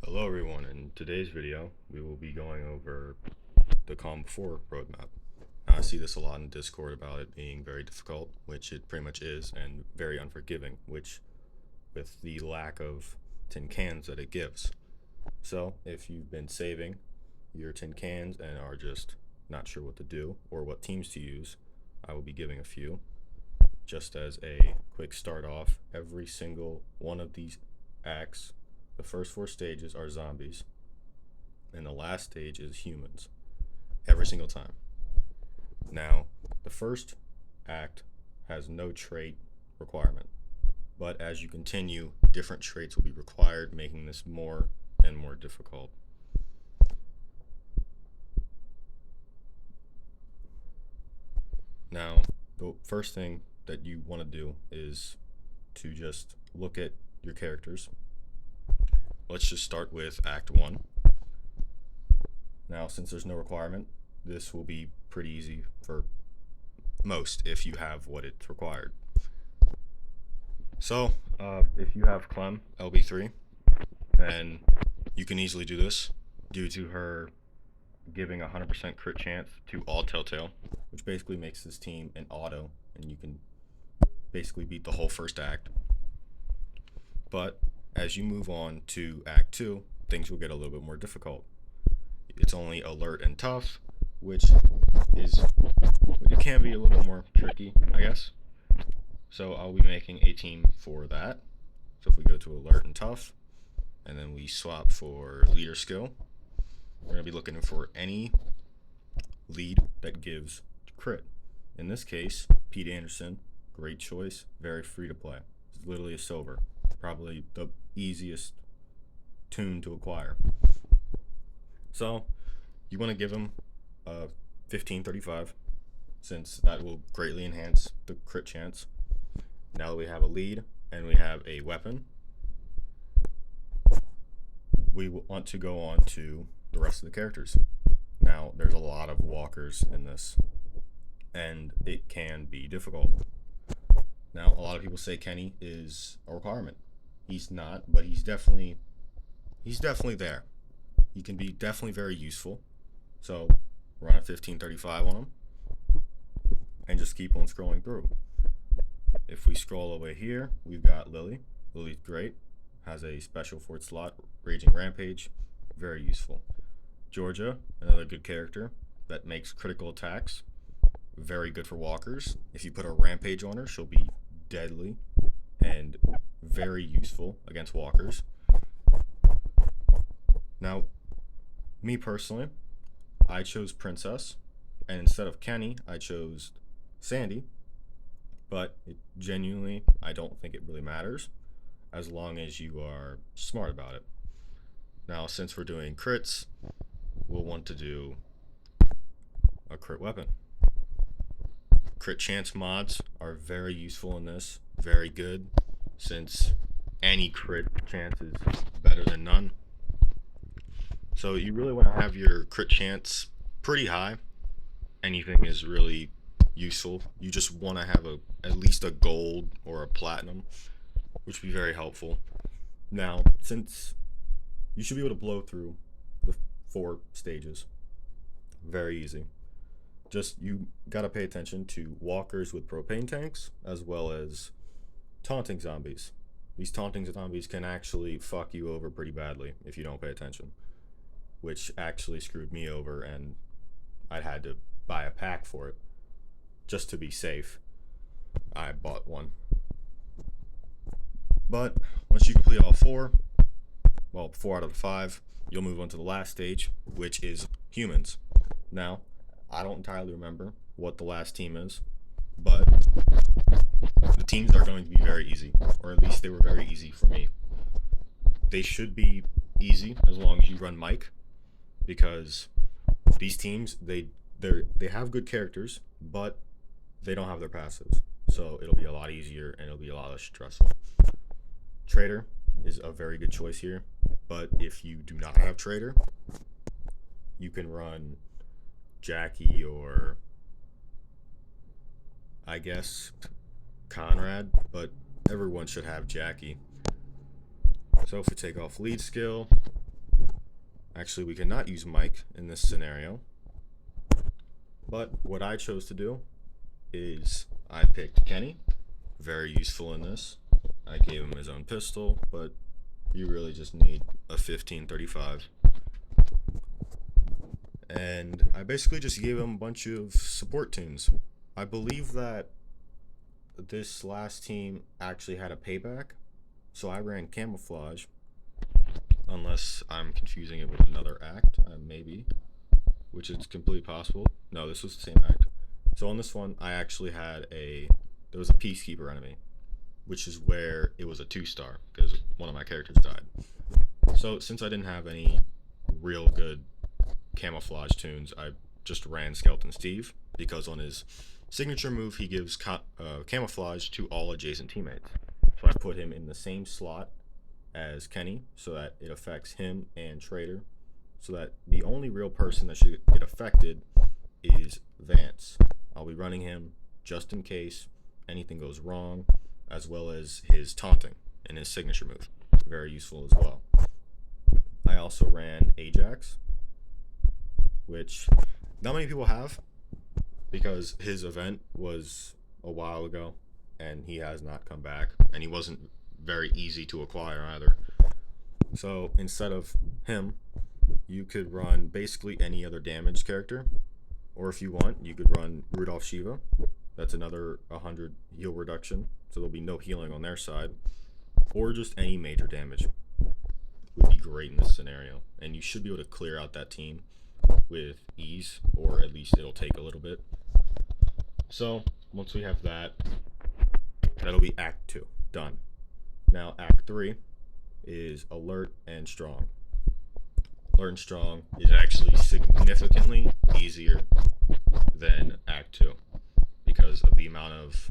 Hello everyone, in today's video we will be going over the Calm Before roadmap. Now, I see this a lot in Discord about it being very difficult, which it pretty much is, and very unforgiving, which with the lack of tin cans that it gives. So if you've been saving your tin cans and are just not sure what to do or what teams to use, I will be giving a few. Just as a quick start off, every single one of these acts, the first four stages are zombies, and the last stage is humans, every single time. Now, the first act has no trait requirement, but as you continue, different traits will be required, making this more and more difficult. Now, the first thing that you want to do is to just look at your characters. Let's just start with Act 1. Now, since there's no requirement, this will be pretty easy for most if you have what it's required. So, if you have Clem, LB3, then you can easily do this due to her giving a 100% crit chance to all Telltale, which basically makes this team an auto, and you can basically beat the whole first act. But as you move on to Act 2, things will get a little bit more difficult. It's only alert and tough, which it can be a little bit more tricky, I guess. So I'll be making a team for that. So if we go to alert and tough, and then we swap for leader skill, we're going to be looking for any lead that gives crit. In this case, Pete Anderson, great choice, very free to play. It's literally a silver, probably the easiest tune to acquire. So you want to give him a 1535, since that will greatly enhance the crit chance. Now that we have a lead and we have a weapon, we want to go on to the rest of the characters. Now, there's a lot of walkers in this, and it can be difficult. Now, a lot of people say Kenny is a requirement. He's not, but he's definitely there. He can be definitely very useful. So run a 1535 on him and just keep on scrolling through. If we scroll over here, we've got Lily. Lily's great. Has a special fort slot, Raging Rampage, very useful. Georgia, another good character that makes critical attacks, very good for walkers. If you put a Rampage on her, she'll be deadly and very useful against walkers. Now, me personally, I chose Princess, and instead of Kenny, I chose Sandy, but genuinely, I don't think it really matters as long as you are smart about it. Now, since we're doing crits, we'll want to do a crit weapon. Crit chance mods are very useful in this, very good, since any crit chance is better than none. So you really want to have your crit chance pretty high. Anything is really useful. You just want to have at least a gold or a platinum, which would be very helpful. Now, since you should be able to blow through the 4 stages, very easy. Just you gotta pay attention to walkers with propane tanks as well as taunting zombies. These taunting zombies can actually fuck you over pretty badly if you don't pay attention, which actually screwed me over, and I had to buy a pack for it just to be safe. I bought one. But once you complete all 4, well, 4 out of the 5, you'll move on to the last stage, which is humans. Now, I don't entirely remember what the last team is, but the teams are going to be very easy, or at least they were very easy for me. They should be easy as long as you run Mike, because these teams, they have good characters, but they don't have their passives, so it'll be a lot easier and it'll be a lot less stressful. Trader is a very good choice here, but if you do not have Trader, you can run Jackie or I guess Conrad, but everyone should have Jackie. So if we take off lead skill, Actually, we cannot use Mike in this scenario. But what I chose to do is I picked Kenny. Very useful in this. I gave him his own pistol, but you really just need a 1535. And I basically just gave him a bunch of support tunes. I believe that this last team actually had a payback, so I ran camouflage, unless I'm confusing it with another act, maybe, which is completely possible. No, this was the same act. So on this one, I actually had there was a Peacekeeper enemy, which is where it was a 2-star, because one of my characters died. So since I didn't have any real good camouflage tunes, I just ran Skeleton Steve, because on his signature move, he gives camouflage to all adjacent teammates. So I put him in the same slot as Kenny, so that it affects him and Trader, so that the only real person that should get affected is Vance. I'll be running him just in case anything goes wrong, as well as his taunting and his signature move. Very useful as well. I also ran Ajax, which not many people have, because his event was a while ago and he has not come back, and he wasn't very easy to acquire either. So instead of him, you could run basically any other damage character, or if you want, you could run Rudolph Shiva. That's another 100 heal reduction, so there'll be no healing on their side, or just any major damage would be great in this scenario, and you should be able to clear out that team with ease, or at least it'll take a little bit. So once we have that, that'll be Act 2 done. Now Act 3 is Alert and Strong. Alert and Strong is actually significantly easier than Act 2, because of the amount of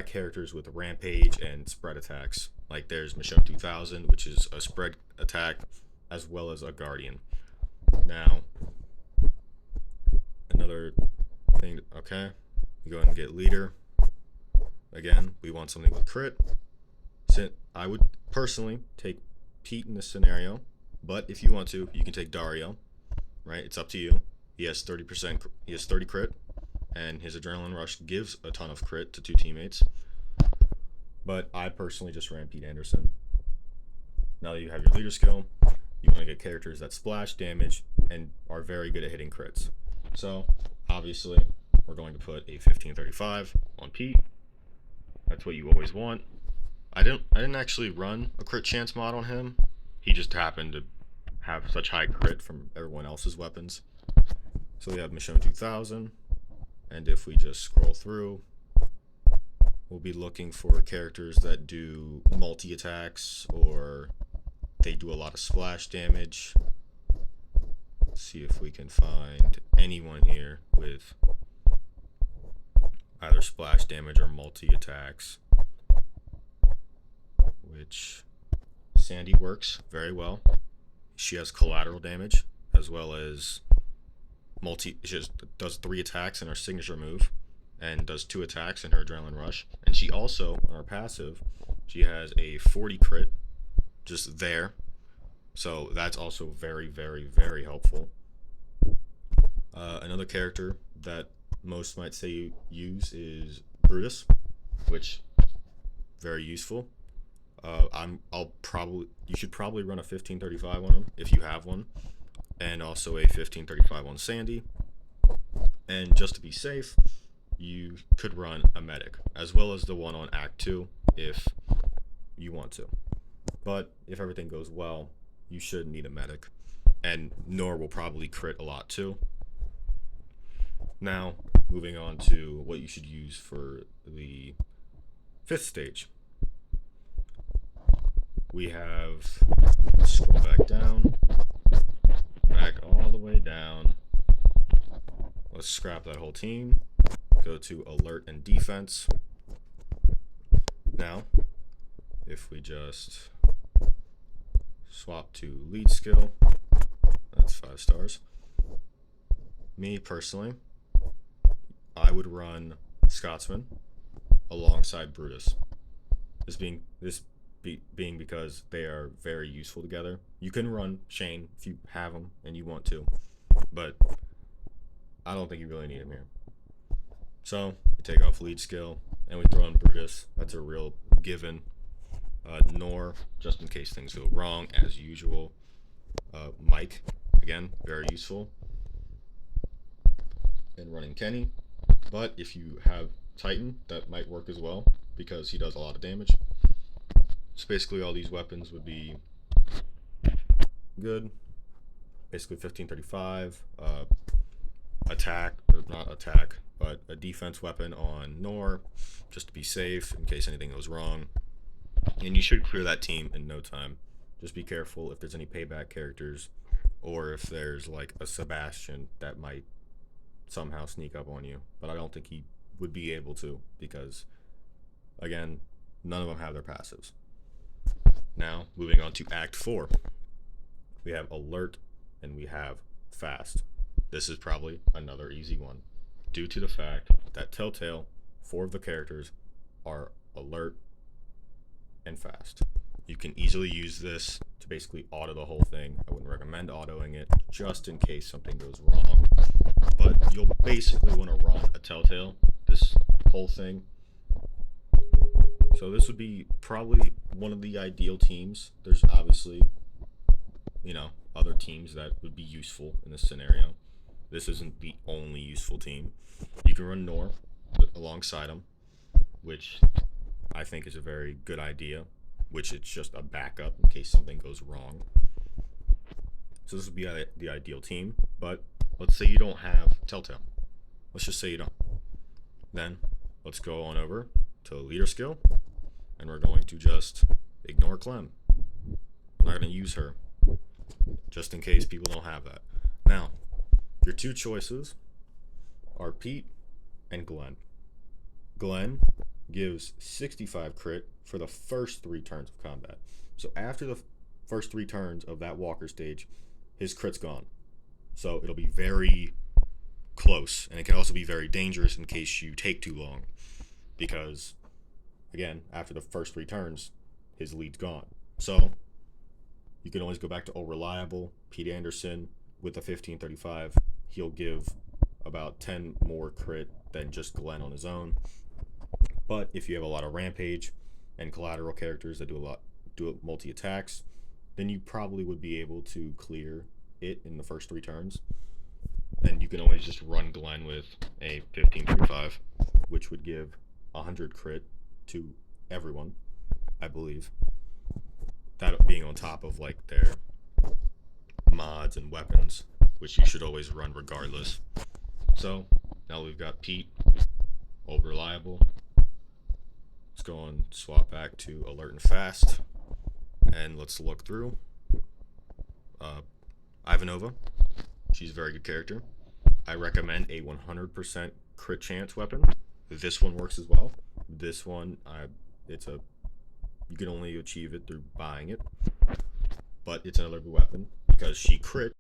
characters with Rampage and spread attacks. Like there's Michonne 2000, which is a spread attack, as well as a Guardian. Now, another thing, okay, you go ahead and get Leader. Again, we want something with crit. I would personally take Pete in this scenario, but if you want to, you can take Dario, right? It's up to you. He has 30%, he has 30 crit, and his Adrenaline Rush gives a ton of crit to 2 teammates. But I personally just ran Pete Anderson. Now that you have your leader skill, you want to get characters that splash damage and are very good at hitting crits. So obviously, we're going to put a 1535 on Pete. That's what you always want. I didn't actually run a crit chance mod on him. He just happened to have such high crit from everyone else's weapons. So we have Michonne 2000, and if we just scroll through, we'll be looking for characters that do multi-attacks, or they do a lot of splash damage. Let's see if we can find anyone here with either splash damage or multi-attacks, which Sandy works very well. She has collateral damage, as well as she just does 3 attacks in her signature move, and does 2 attacks in her Adrenaline Rush. And she also, on her passive, she has a 40 crit just there. So that's also very, very, very helpful. Another character that most might say you use is Brutus, which very useful. You should probably run a 1535 on him if you have one, and also a 1535 on Sandy. And just to be safe, you could run a medic, as well as the one on Act 2 if you want to. But if everything goes well, you should need a medic, and Nor will probably crit a lot too. Now, moving on to what you should use for the 5th stage. We have, let's scroll back down, back all the way down. Let's scrap that whole team, go to Alert and Defense. Now, if we just swap to Lead Skill, that's 5 stars. Me personally, I would run Scotsman alongside Brutus. This being because they are very useful together. You can run Shane if you have him and you want to, but I don't think you really need him here. So you take off lead skill and we throw in Brutus. That's a real given. Nor, just in case things go wrong, as usual. Mike, again, very useful. And running Kenny. But if you have Titan, that might work as well because he does a lot of damage. So basically all these weapons would be good. Basically 1535, attack, or not attack, but a defense weapon on Nor, just to be safe in case anything goes wrong. And you should clear that team in no time. Just be careful if there's any payback characters, or if there's like a Sebastian that might somehow sneak up on you. But I don't think he would be able to because, again, none of them have their passives. Now, moving on to Act 4. We have Alert and we have Fast. This is probably another easy one, due to the fact that Telltale, 4 of the characters are Alert and Fast. You can easily use this to basically auto the whole thing. I wouldn't recommend autoing it just in case something goes wrong, but you'll basically want to run a Telltale this whole thing. So this would be probably one of the ideal teams. There's obviously, other teams that would be useful in this scenario. This isn't the only useful team. You can run Nor alongside him, which I think is a very good idea, which it's just a backup in case something goes wrong. So this would be the ideal team, but let's say you don't have Telltale. Let's just say you don't. Then let's go on over to leader skill, and we're going to just ignore Clem. I'm not going to use her, just in case people don't have that. Now, your 2 choices are Pete and Glenn. Glenn gives 65 crit for the first 3 turns of combat. So after the first 3 turns of that walker stage, his crit's gone. So it'll be very close, and it can also be very dangerous in case you take too long, because again, after the first 3 turns, his lead's gone. So you can always go back to Reliable, Pete Anderson with a 1535. He'll give about 10 more crit than just Glenn on his own. But if you have a lot of Rampage and collateral characters that do multi attacks, then you probably would be able to clear it in the first 3 turns. And you can always just run Glenn with a 1535, which would give 100 crit to everyone, I believe. That being on top of like their mods and weapons, which you should always run regardless. So now we've got Pete, Old Reliable. Let's go and swap back to Alert and Fast, and let's look through. Ivanova, she's a very good character. I recommend a 100% crit chance weapon. This one works as well. This one, you can only achieve it through buying it, but it's another good weapon because she crit